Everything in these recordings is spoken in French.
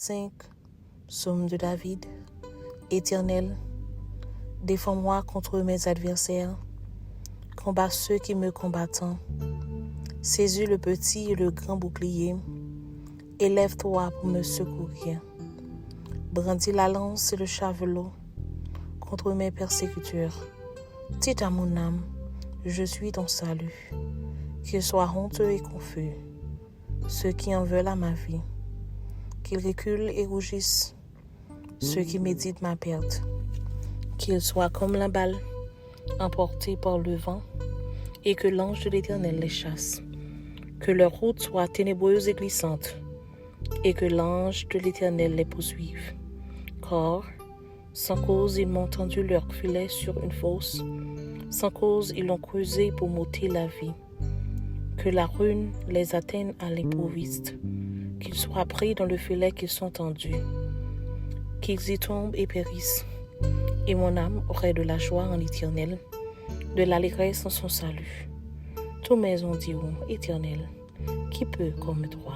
5. Psaume de David. Éternel, défends-moi contre mes adversaires, combat ceux qui me combattent. Saisis le petit et le grand bouclier, élève-toi pour me secourir. Brandis la lance et le javelot contre mes persécuteurs. Dis à mon âme, je suis ton salut. Qu'ils soient honteux et confus, ceux qui en veulent à ma vie. Qu'ils reculent et rougissent, ceux qui méditent ma perte. Qu'ils soient comme la balle, emportés par le vent, et que l'ange de l'Éternel les chasse. Que leur route soit ténébreuse et glissante, et que l'ange de l'Éternel les poursuive. Car, sans cause, ils m'ont tendu leur filet sur une fosse, sans cause, ils l'ont creusé pour m'ôter la vie. Que la ruine les atteigne à l'improviste, qu'ils soient pris dans le filet qu'ils sont tendus, qu'ils y tombent et périssent. Et mon âme aurait de la joie en l'Éternel, de l'allégresse en son salut. Tous mes hommes diront, Éternel, qui peut comme toi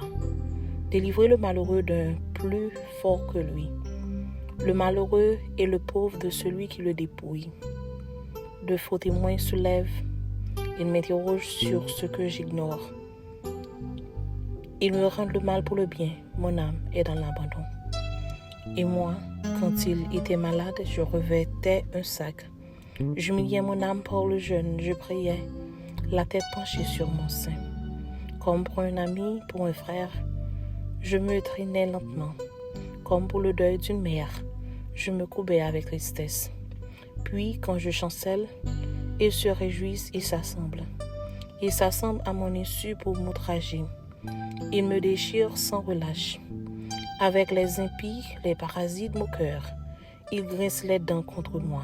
délivrer le malheureux d'un plus fort que lui, le malheureux et le pauvre de celui qui le dépouille. De faux témoins se lèvent, ils m'interrogent sur ce que j'ignore. Ils me rendent le mal pour le bien, mon âme est dans l'abandon. Et moi, quand il était malade, je revêtais un sac. J'humiliais mon âme par le jeûne, je priais, la tête penchée sur mon sein. Comme pour un ami, pour un frère, je me traînais lentement. Comme pour le deuil d'une mère, je me courbais avec tristesse. Puis, quand je chancelle, ils se réjouissent et s'assemblent. Ils s'assemblent à mon insu pour m'outrager. Ils me déchirent sans relâche. Avec les impies, les parasites moqueurs, ils grincent les dents contre moi.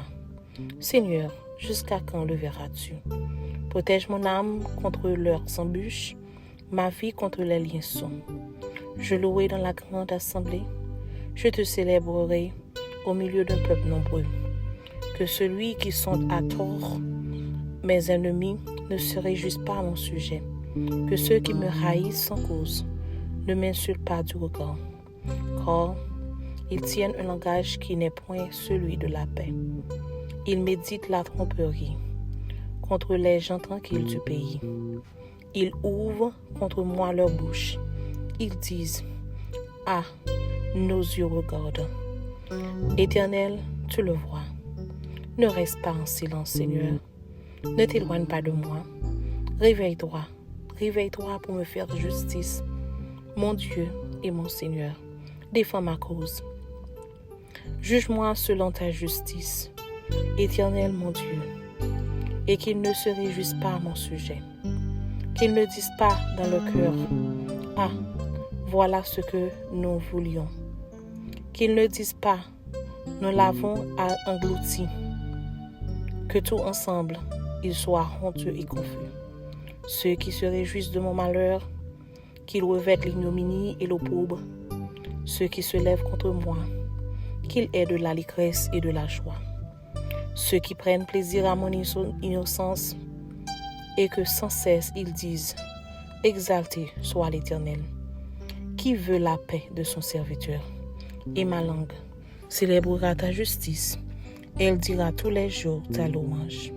Seigneur, jusqu'à quand le verras-tu? Protège mon âme contre leurs embûches, ma vie contre les liensons. Je louerai dans la grande assemblée, je te célébrerai au milieu d'un peuple nombreux. Que celui qui sont à tort, mes ennemis, ne se réjouissent pas à mon sujet. Que ceux qui me haïssent sans cause ne m'insultent pas du regard. Car ils tiennent un langage qui n'est point celui de la paix. Ils méditent la tromperie contre les gens tranquilles du pays. Ils ouvrent contre moi leur bouche. Ils disent, ah, nos yeux regardent. Éternel, tu le vois. Ne reste pas en silence, Seigneur. Ne t'éloigne pas de moi. Réveille-toi. Réveille-toi pour me faire justice. Mon Dieu et mon Seigneur, défends ma cause. Juge-moi selon ta justice, Éternel mon Dieu, et qu'ils ne se réjouissent pas à mon sujet. Qu'ils ne disent pas dans leur cœur, ah, voilà ce que nous voulions. Qu'ils ne disent pas, nous l'avons englouti. Que tout ensemble, ils soient honteux et confus. Ceux qui se réjouissent de mon malheur, qu'ils revêtent l'ignominie et l'opprobre. Ceux qui se lèvent contre moi, qu'ils aient de l'allégresse et de la joie. Ceux qui prennent plaisir à mon innocence et que sans cesse ils disent, exalté soit l'Éternel, qui veut la paix de son serviteur. Et ma langue célébrera ta justice, et elle dira tous les jours ta louange.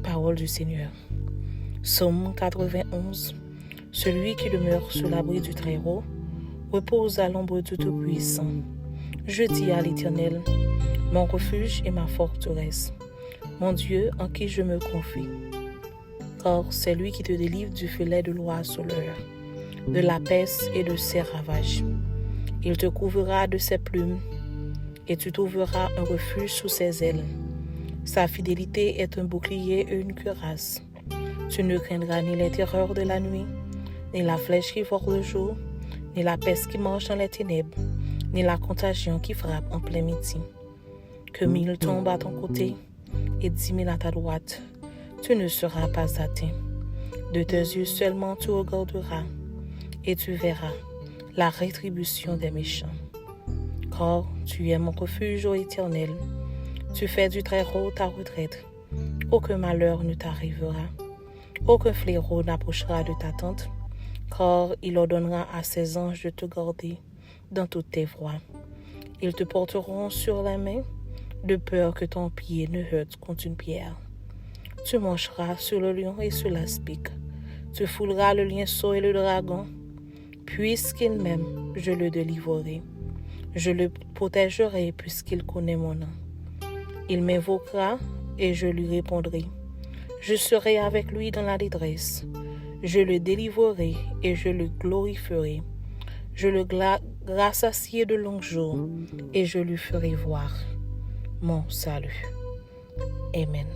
Parole du Seigneur. Psaume 91. Celui qui demeure sous l'abri du Très-Haut repose à l'ombre du Tout-Puissant. Je dis à l'Éternel, mon refuge et ma forteresse, mon Dieu en qui je me confie. Car c'est lui qui te délivre du filet de l'oiseleur, de la peste et de ses ravages. Il te couvrira de ses plumes, et tu trouveras un refuge sous ses ailes. Sa fidélité est un bouclier et une cuirasse. Tu ne craindras ni les terreurs de la nuit, ni la flèche qui vole le jour, ni la peste qui marche dans les ténèbres, ni la contagion qui frappe en plein midi. Que 1000 tombent à ton côté et 10 000 à ta droite, tu ne seras pas atteint. De tes yeux seulement tu regarderas, et tu verras la rétribution des méchants. Car tu es mon refuge, ô Éternel, tu fais du Très-Haut ta retraite. Aucun malheur ne t'arrivera, aucun fléau n'approchera de ta tente, car il ordonnera à ses anges de te garder dans toutes tes voies. Ils te porteront sur la main, de peur que ton pied ne heurte contre une pierre. Tu marcheras sur le lion et sur l'aspic. Tu fouleras le lionceau et le dragon. Puisqu'il m'aime, je le délivrerai. Je le protégerai puisqu'il connaît mon nom. Il m'invoquera et je lui répondrai. Je serai avec lui dans la détresse. Je le délivrerai et je le glorifierai. Je le rassasierai de longs jours et je lui ferai voir mon salut. Amen.